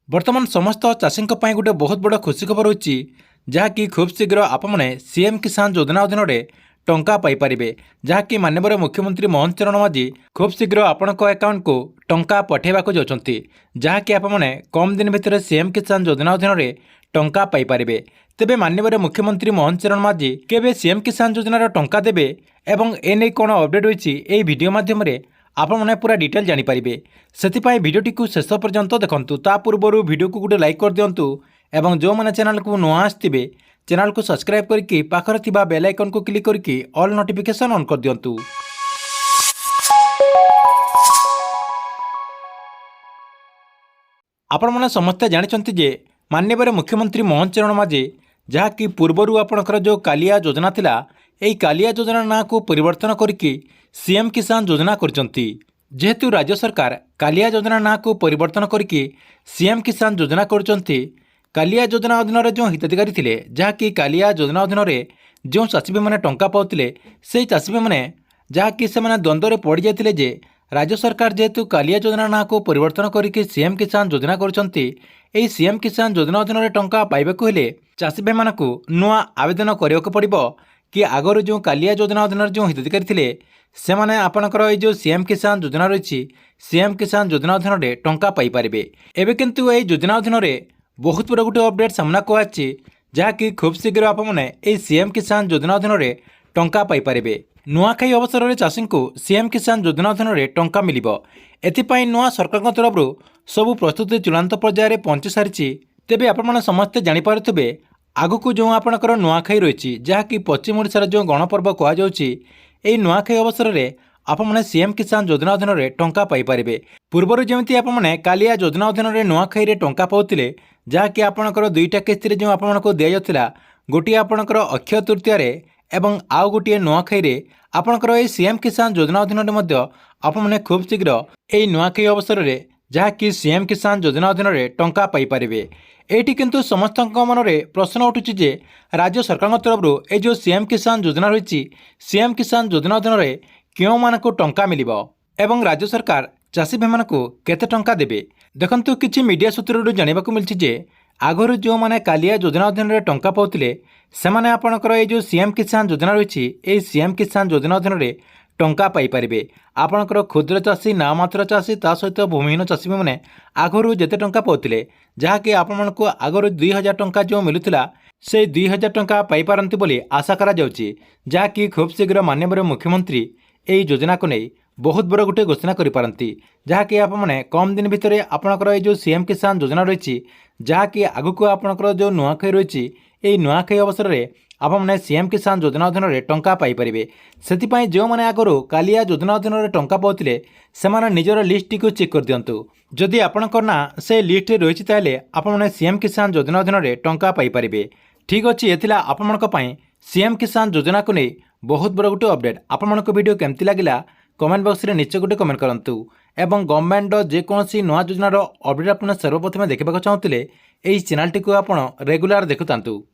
ବର୍ତ୍ତମାନ ସମସ୍ତ ଚାଷୀଙ୍କ ପାଇଁ ଗୋଟେ ବହୁତ ବଡ଼ ଖୁସି ଖବର ହେଉଛି, ଯାହାକି ଖୁବ୍ ଶୀଘ୍ର ଆପଣମାନେ ସିଏମ୍ କିଷାନ ଯୋଜନା ଅଧୀନରେ ଟଙ୍କା ପାଇପାରିବେ। ଯାହାକି ମାନ୍ୟବର ମୁଖ୍ୟମନ୍ତ୍ରୀ ମୋହନ ଚରଣ ମାଝୀ ଖୁବ୍ ଶୀଘ୍ର ଆପଣଙ୍କ ଆକାଉଣ୍ଟକୁ ଟଙ୍କା ପଠାଇବାକୁ ଯାଉଛନ୍ତି, ଯାହାକି ଆପଣମାନେ କମ୍ ଦିନ ଭିତରେ ସିଏମ୍ କିଷାନ ଯୋଜନା ଅଧୀନରେ ଟଙ୍କା ପାଇପାରିବେ। ତେବେ ମାନ୍ୟବର ମୁଖ୍ୟମନ୍ତ୍ରୀ ମୋହନ ଚରଣ ମାଝୀ କେବେ ସିଏମ୍ କିଷାନ ଯୋଜନାର ଟଙ୍କା ଦେବେ ଏବଂ ଏନେଇ କ'ଣ ଅପଡେଟ୍ ହୋଇଛି ଏହି ଭିଡ଼ିଓ ମାଧ୍ୟମରେ ଆପଣମାନେ पूरा डिटेल जानीपारे। से भिडियोटी को शेष पर्यंत देखंतु। ता पूर्व भिडियो को गोटे लाइक कर दिंतु एवं जो मैंने चैनल को नुआ आसथिबे चैनल को सब्सक्राइब करके पाखर थिबा बेल आइकन को क्लिक करके ऑल नोटिफिकेशन ऑन कर दिंतु। आपण मैंने समस्ते जानते जे माननीय मुख्यमंत्री मोहन चरण माझी जहाँकि पूर्वर आपणकर जो कालिया योजना थिला यही कालिया योजना ना को परिवर्तन करके सीएम किसान योजना करचंती। जेहेतु राज्य सरकार कालिया योजना ना को परिवर्तन करके सीएम किसान योजना करचंती, कालिया योजना अधीन जो हिताधिकारी थिले जहाँकि कालिया योजना अधीन जो चाषी मैंने टंका पाउथिले से चाषी मैंने जहाँकि से द्वंद्व पड़ जाते जे राज्य सरकार जेहेतु कालिया योजना ना को परिवर्तन करके सीएम किसान योजना करचंती, एही सीएम किसान योजना अधीन टंका पाइबाकू हेले चाषी भाई मानकू नुआ आवेदन करने पड़ो कि आगर जो कालिया योजना अधीन जो हिताधिकारी थिले से माने आपणकर ये जो सीएम किसान योजना रही सीएम किसान योजना अधीन टंका पाइपारे। एवं किंतु ये योजना अधीन बहुत बड़ा गोटे अपडेट सामना को आछि, जहाँकि खूब शीघ्र आपने सीएम किसान योजना अधीन टंका पाइपारे। नुआखाई अवसर में चाषी को सीएम किसान योजना अधीन टंका मिलिबो। एथिपाई नुआ सरकार तरफ सबू प्रस्तुति चूड़ांत पर्यायर पहुंची सारी। तेबे आपने समस्ते जानीपारे आगक जो आपणकर नुआखाई रही जहाँकि पश्चिम ओडिशार जो गणपर्व कहुच्छी यही नुआखाई अवसर में आपने सीएम किसान योजना अधीन टंका पाइपारे। पूर्वर जमी आपने कालिया योजना अधीन नुआखाई टंका पाउथिले, जहाँकि आपणकर दुईटा किस्ती जो आपको दि जाता गोटे आपणकर अक्षय तृतीय एवं आउ गोटे नुआखाई आपणकर ये सीएम किसान योजना अधीन आपने खूब शीघ्र यही नुआखाई अवसर में जहाँकि सीएम किसान योजना अधीन टंका पाइपारे। एटी किंतु समस्त मन में प्रश्न उठुची जे राज्य सरकार तरफ ये जो सीएम किसान योजना रही सीएम किसान योजना अधीन क्यों मानक टंका मिलिबो एवं राज्य सरकार चाषी भाई मानक केते टंका देबे। देखंतु किछि मीडिया सूत्र जानिबाकू मिलछि जे आगरू जो माने कालिया योजना अधीन टंका पाउथिले से माने आपणकर ये जो सीएम किसान योजना रही ये सीएम किसान योजना अधीन टंका पाइपारे। आपणकर क्षुद्र चाषी नामात्र चाषी ता सहित भूमिहीन चाषी मैंने आगरू जेते टंका पाउथिले जहाँकि आपको आगरू 2000 टंका जो मिलुथिला से 2000 टंका पाइपारती बोली आशा करा जाउची, जहाँकि खूब शीघ्र माननीय मुख्यमंत्री यही योजना को नहीं बहुत बड़ गोटे घोषणा करिपारती, जहाँकि आपने कम दिन भितर आपणकर ये जो सीएम किसान योजना रही जहाँकि आगक आपणकर जो नुआखाई रही यही नुआखाई अवसर में आपने सीएम किसान योजना अधीन टंका पाइपारे। से जो मैंने आगरू कालिया योजना अधीन टंका पाउथिले से निजर लिस्ट को चेक कर दिंतु। जदि आपणकर ना से लिस्ट रही ताले आपने सीएम किसान योजना अधीन टंका पाइपारे। ठीक अच्छे एथिला आपमनक पई सीएम किसान योजना को नहीं बहुत बड़ गोटे अपडेट। आपमनक वीडियो केमती लगिला कमेंट बॉक्स में निश्चय गोटे कमेंट करंतु एवं गवर्नमेंट जेकोसी नुआ योजनार अपडेट आपन सर्वप्रथम देखा चाहूँगे यही चैनल टी को आप रेगुलर देखुतांतु।